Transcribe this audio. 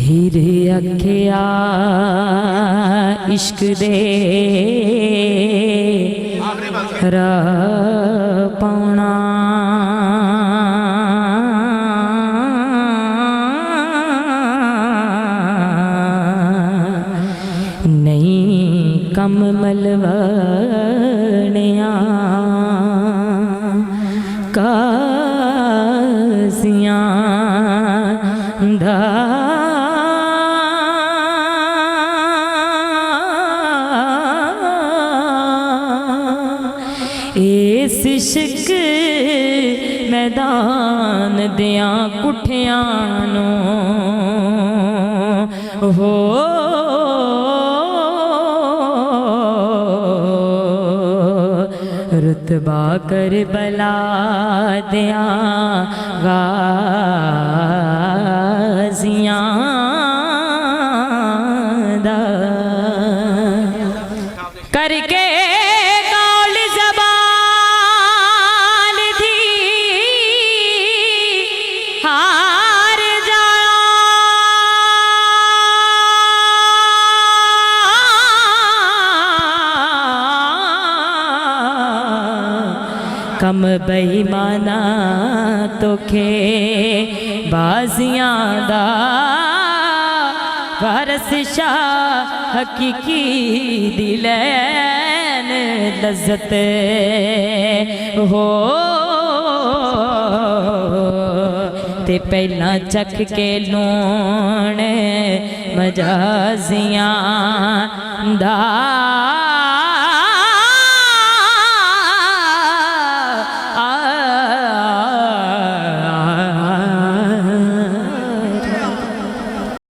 हीर अखिया इश्क दे पाउना नहीं कम मलवनिया कासियां दा इस इश्क मैदान दियां कुठियां नूं हो रुतबा करबला दियां गाज़ियां दा करके कम बेईमाना तोखे बाजियां दा वारस शाह हकीकी दिलैन लज्जत हो ते पहला चख के लूण मजाजियां दा